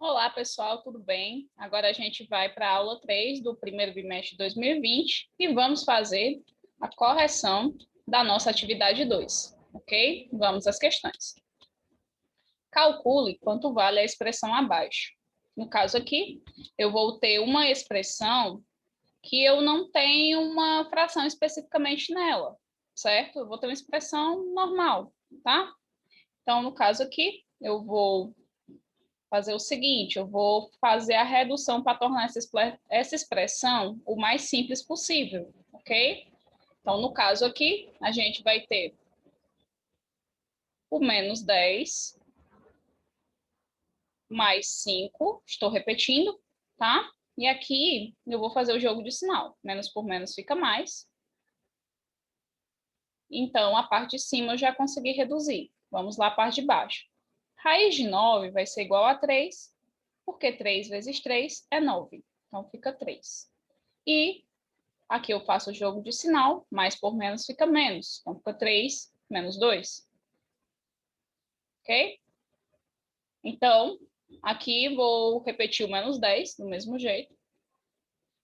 Olá, pessoal, tudo bem? Agora a gente vai para a aula 3 do primeiro bimestre de 2020 e vamos fazer a correção da nossa atividade 2, ok? Vamos às questões. Calcule quanto vale a expressão abaixo. No caso aqui, eu vou ter uma expressão que eu não tenho uma fração especificamente nela, certo? Eu vou ter uma expressão normal, tá? Então, no caso aqui, eu vou fazer o seguinte, eu vou fazer a redução para tornar essa expressão o mais simples possível, ok? Então, no caso aqui, a gente vai ter o menos 10 mais 5, estou repetindo, tá? E aqui eu vou fazer o jogo de sinal. Menos por menos fica mais. Então, a parte de cima eu já consegui reduzir. Vamos lá, a parte de baixo. Raiz de 9 vai ser igual a 3, porque 3 vezes 3 é 9. Então, fica 3. E aqui eu faço o jogo de sinal, mais por menos fica menos. Então, fica 3 menos 2. Ok? Então, aqui vou repetir o menos 10, do mesmo jeito.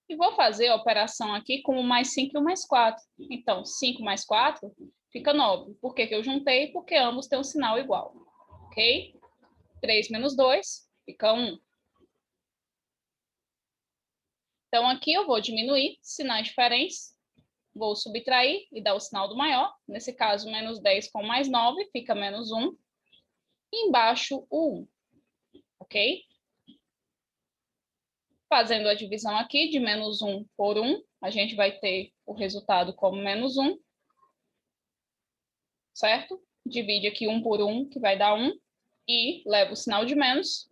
E vou fazer a operação aqui com o mais 5 e o mais 4. Então, 5 mais 4 fica 9. Por que eu juntei? Porque ambos têm um sinal igual. Ok? 3 menos 2 fica 1. Então, aqui eu vou diminuir sinais diferentes. Vou subtrair e dar o sinal do maior. Nesse caso, menos 10 com mais 9 fica menos 1. E embaixo, o 1. Ok? Fazendo a divisão aqui de menos 1 por 1, a gente vai ter o resultado como menos 1. Certo? Divide aqui 1 por 1, que vai dar 1. E leva o sinal de menos.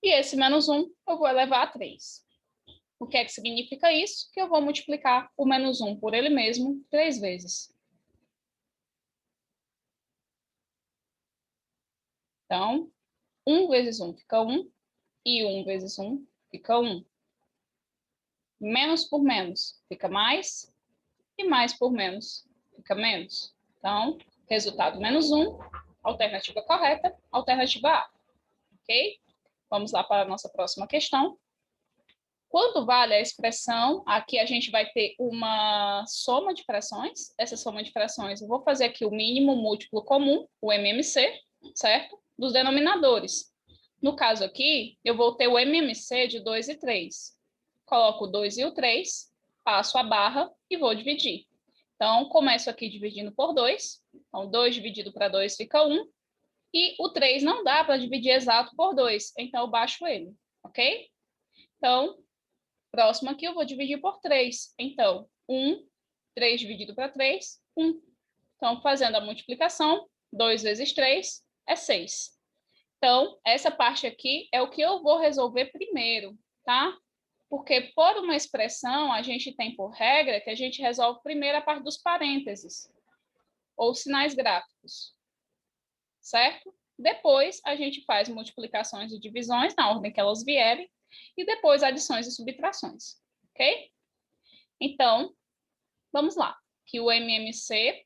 E esse menos 1 eu vou elevar a 3. O que é que significa isso? Que eu vou multiplicar o menos 1 por ele mesmo 3 vezes. Então, 1 vezes 1 fica 1. E 1 vezes 1 fica 1. Menos por menos fica mais. E mais por menos fica menos. Então, resultado menos 1. Alternativa correta, alternativa A. Ok? Vamos lá para a nossa próxima questão. Quanto vale a expressão? Aqui a gente vai ter uma soma de frações. Essa soma de frações, eu vou fazer aqui o mínimo múltiplo comum, o MMC, certo? Dos denominadores. No caso aqui, eu vou ter o MMC de 2 e 3. Coloco o 2 e o 3, passo a barra e vou dividir. Então, começo aqui dividindo por 2. Então, 2 dividido para 2 fica 1. E o 3 não dá para dividir exato por 2, então eu baixo ele, ok? Então, próximo aqui eu vou dividir por 3. Então, 1, 3 dividido para 3, 1. Então, fazendo a multiplicação, 2 vezes 3 é 6. Então, essa parte aqui é o que eu vou resolver primeiro, tá? Porque por uma expressão, a gente tem por regra que a gente resolve primeiro a parte dos parênteses, ou sinais gráficos, certo? Depois, a gente faz multiplicações e divisões na ordem que elas vierem, e depois adições e subtrações, ok? Então, vamos lá. Que o MMC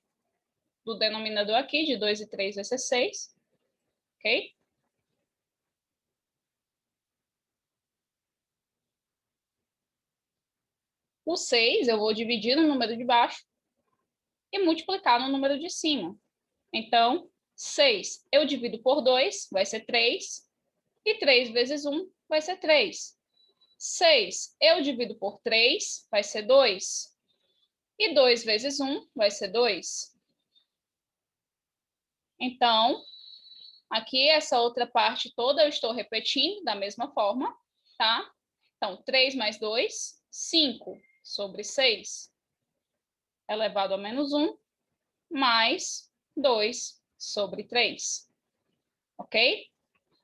do denominador aqui, de 2 e 3 vai ser 6, ok? O 6 eu vou dividir no número de baixo e multiplicar no número de cima. Então, 6 eu divido por 2, vai ser 3, e 3 vezes 1 vai ser 3. 6 eu divido por 3, vai ser 2, e 2 vezes 1 vai ser 2. Então, aqui essa outra parte toda eu estou repetindo da mesma forma, tá? Então, 3 mais 2, 5 sobre 6 elevado a menos 1, mais 2 sobre 3. Ok?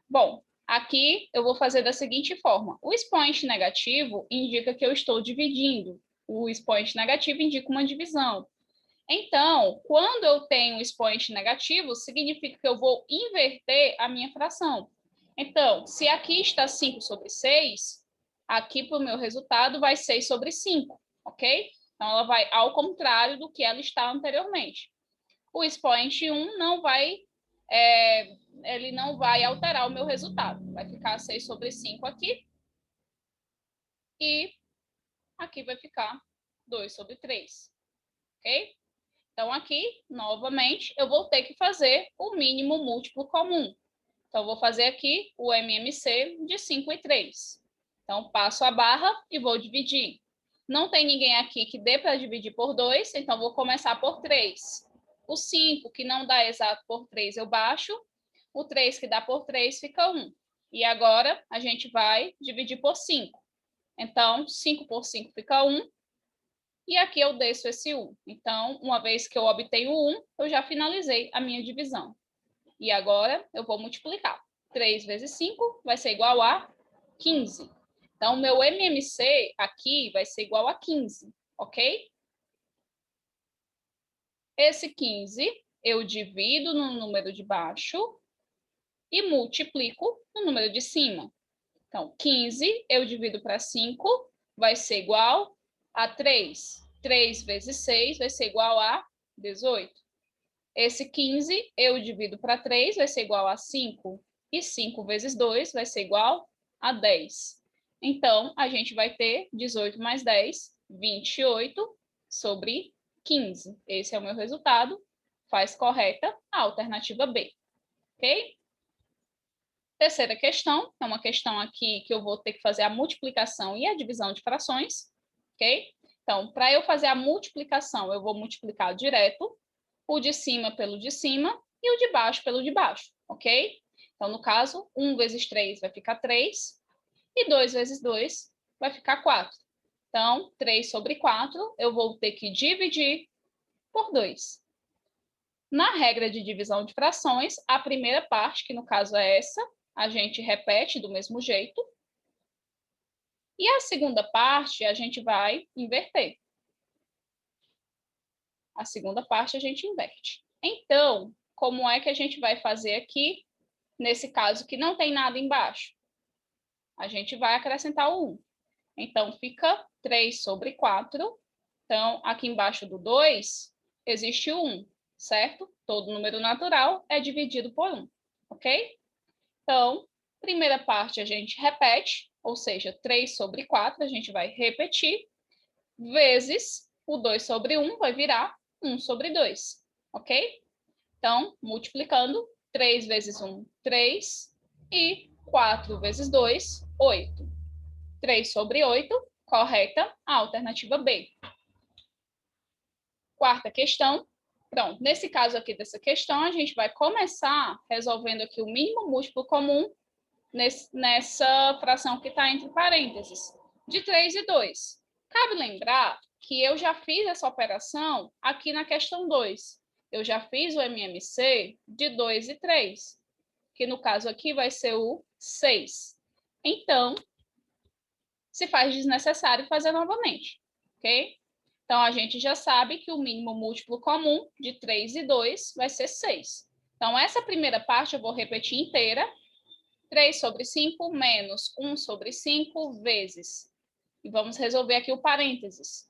Bom, aqui eu vou fazer da seguinte forma. O expoente negativo indica que eu estou dividindo. O expoente negativo indica uma divisão. Então, quando eu tenho um expoente negativo, significa que eu vou inverter a minha fração. Então, se aqui está 5 sobre 6, aqui para o meu resultado vai 6 sobre 5, ok? Então, ela vai ao contrário do que ela está anteriormente. O expoente 1 não vai ele não vai alterar o meu resultado. Vai ficar 6 sobre 5 aqui. E aqui vai ficar 2 sobre 3. Ok? Então, aqui, novamente, eu vou ter que fazer o mínimo múltiplo comum. Então, eu vou fazer aqui o MMC de 5 e 3. Então, passo a barra e vou dividir. Não tem ninguém aqui que dê para dividir por 2, então vou começar por 3. O 5, que não dá exato por 3, eu baixo. O 3, que dá por 3, fica 1. E agora, a gente vai dividir por 5. Então, 5 por 5 fica 1. E aqui eu desço esse 1. Então, uma vez que eu obtenho 1, eu já finalizei a minha divisão. E agora eu vou multiplicar. 3 vezes 5 vai ser igual a 15. Então, o meu MMC aqui vai ser igual a 15, ok? Esse 15 eu divido no número de baixo e multiplico no número de cima. Então, 15 eu divido para 5, vai ser igual a 3. 3 vezes 6 vai ser igual a 18. Esse 15 eu divido para 3, vai ser igual a 5. E 5 vezes 2 vai ser igual a 10. Então, a gente vai ter 18 mais 10, 28 sobre 15. Esse é o meu resultado. Faz correta a alternativa B. Ok? Terceira questão, é uma questão aqui que eu vou ter que fazer a multiplicação e a divisão de frações. Ok? Então, para eu fazer a multiplicação, eu vou multiplicar direto o de cima pelo de cima e o de baixo pelo de baixo, ok? Então, no caso, 1 vezes 3 vai ficar 3 e 2 vezes 2 vai ficar 4. Então, 3 sobre 4 eu vou ter que dividir por 2. Na regra de divisão de frações, a primeira parte, que no caso é essa, a gente repete do mesmo jeito. E a segunda parte, a gente vai inverter. A segunda parte, a gente inverte. Então, como é que a gente vai fazer aqui, nesse caso que não tem nada embaixo? A gente vai acrescentar o 1. Então, fica 3 sobre 4. Então, aqui embaixo do 2, existe o 1, certo? Todo número natural é dividido por 1, ok? Então, primeira parte a gente repete, ou seja, 3 sobre 4, a gente vai repetir, vezes o 2 sobre 1 vai virar 1 sobre 2, ok? Então, multiplicando, 3 vezes 1, 3, e 4 vezes 2, 8. 3 sobre 8, correta a alternativa B. Quarta questão. Pronto, nesse caso aqui dessa questão, a gente vai começar resolvendo aqui o mínimo múltiplo comum nessa fração que está entre parênteses, de 3 e 2. Cabe lembrar que eu já fiz essa operação aqui na questão 2. Eu já fiz o MMC de 2 e 3, que no caso aqui vai ser o 6. Então, se faz desnecessário fazer novamente, ok? Então, a gente já sabe que o mínimo múltiplo comum de 3 e 2 vai ser 6. Então, essa primeira parte eu vou repetir inteira. 3 sobre 5 menos 1 sobre 5 vezes. E vamos resolver aqui o parênteses.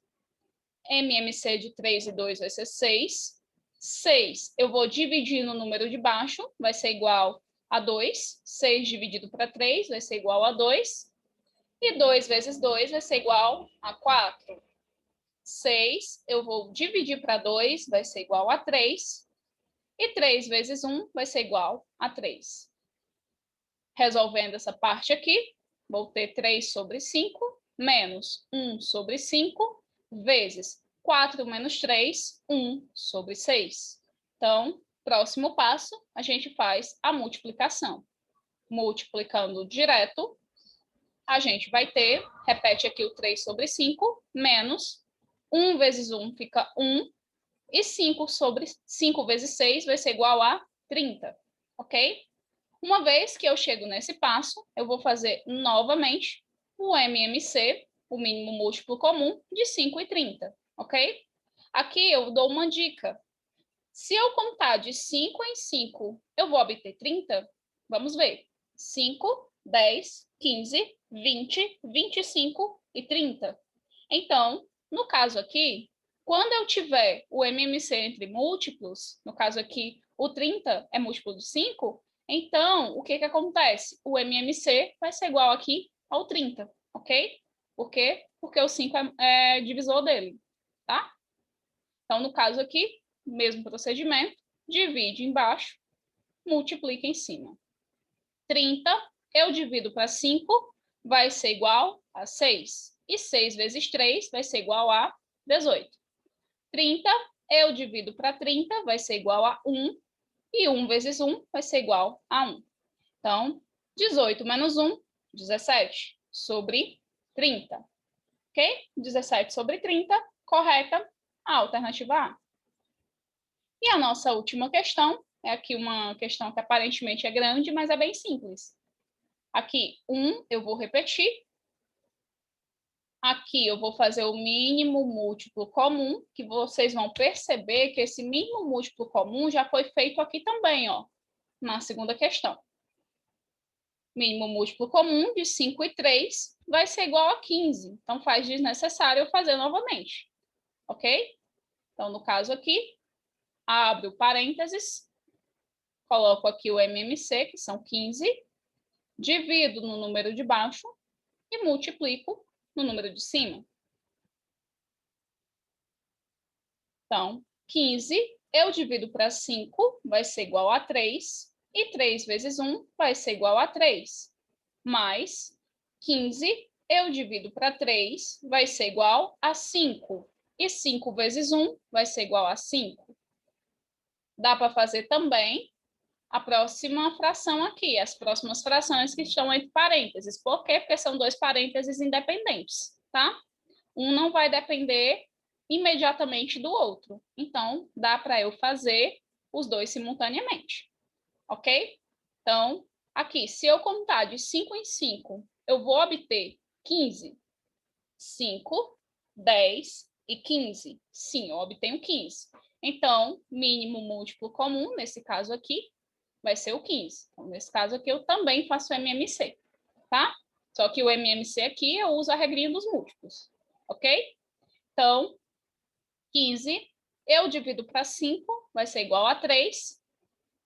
MMC de 3 e 2 vai ser 6. 6 eu vou dividir no número de baixo, vai ser igual a 2. 6 dividido para 3 vai ser igual a 2. E 2 vezes 2 vai ser igual a 4. 6 eu vou dividir para 2, vai ser igual a 3. E 3 vezes 1 vai ser igual a 3. Resolvendo essa parte aqui, vou ter 3 sobre 5 menos 1 sobre 5 vezes 4 menos 3, 1 sobre 6. Então, próximo passo, a gente faz a multiplicação. Multiplicando direto, a gente vai ter, repete aqui o 3 sobre 5, menos 1 vezes 1 fica 1, e 5 sobre 5 vezes 6 vai ser igual a 30, ok? Uma vez que eu chego nesse passo, eu vou fazer novamente o MMC, o mínimo múltiplo comum, de 5 e 30, ok? Aqui eu dou uma dica. Se eu contar de 5 em 5, eu vou obter 30? Vamos ver. 5, 10, 15, 20, 25 e 30. Então, no caso aqui, quando eu tiver o MMC entre múltiplos, no caso aqui, o 30 é múltiplo do 5, Então, o que que acontece? O MMC vai ser igual aqui ao 30, ok? Por quê? Porque o 5 é divisor dele, tá? Então, no caso aqui, mesmo procedimento, divide embaixo, multiplica em cima. 30, eu divido para 5, vai ser igual a 6. E 6 vezes 3 vai ser igual a 18. 30, eu divido para 30, vai ser igual a 1. E 1 vezes 1 vai ser igual a 1. Então, 18 menos 1, 17 sobre 30. Ok? 17 sobre 30, correta a alternativa A. E a nossa última questão, é aqui uma questão que aparentemente é grande, mas é bem simples. Aqui, 1 eu vou repetir. Aqui eu vou fazer o mínimo múltiplo comum, que vocês vão perceber que esse mínimo múltiplo comum já foi feito aqui também, ó, na segunda questão. Mínimo múltiplo comum de 5 e 3 vai ser igual a 15. Então, faz desnecessário eu fazer novamente. Ok? Então, no caso aqui, abro parênteses, coloco aqui o MMC, que são 15, divido no número de baixo e multiplico no número de cima. Então, 15 eu divido para 5, vai ser igual a 3, e 3 vezes 1 vai ser igual a 3. Mais 15 eu divido para 3, vai ser igual a 5. E 5 vezes 1 vai ser igual a 5. Dá para fazer também a próxima fração aqui, as próximas frações que estão entre parênteses. Por quê? Porque são dois parênteses independentes, tá? Um não vai depender imediatamente do outro. Então, dá para eu fazer os dois simultaneamente, ok? Então, aqui, se eu contar de 5 em 5, eu vou obter 15. 5, 10 e 15. Sim, eu obtenho 15. Então, mínimo múltiplo comum, nesse caso aqui, vai ser o 15. Então, nesse caso aqui, eu também faço MMC, tá? Só que o MMC aqui, eu uso a regrinha dos múltiplos, ok? Então, 15, eu divido para 5, vai ser igual a 3.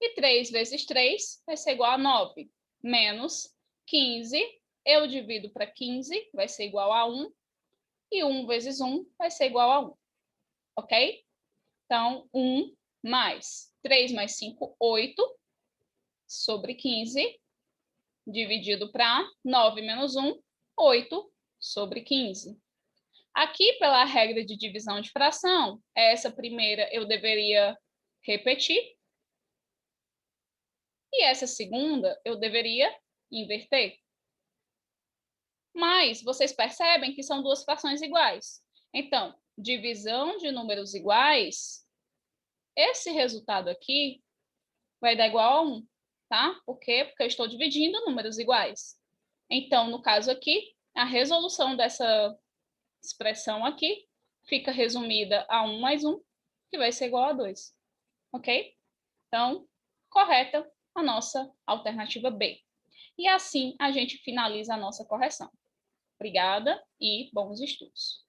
E 3 vezes 3 vai ser igual a 9. Menos 15, eu divido para 15, vai ser igual a 1. E 1 vezes 1 vai ser igual a 1. Ok? Então, 1 mais 3 mais 5, 8, sobre 15, dividido para 9 menos 1, 8 sobre 15. Aqui, pela regra de divisão de fração, essa primeira eu deveria repetir. E essa segunda eu deveria inverter. Mas vocês percebem que são duas frações iguais. Então, divisão de números iguais, esse resultado aqui vai dar igual a 1, tá? Por quê? Porque eu estou dividindo números iguais. Então, no caso aqui, a resolução dessa expressão aqui fica resumida a 1 mais 1, que vai ser igual a 2. Ok? Então, correta a nossa alternativa B. E assim a gente finaliza a nossa correção. Obrigada e bons estudos.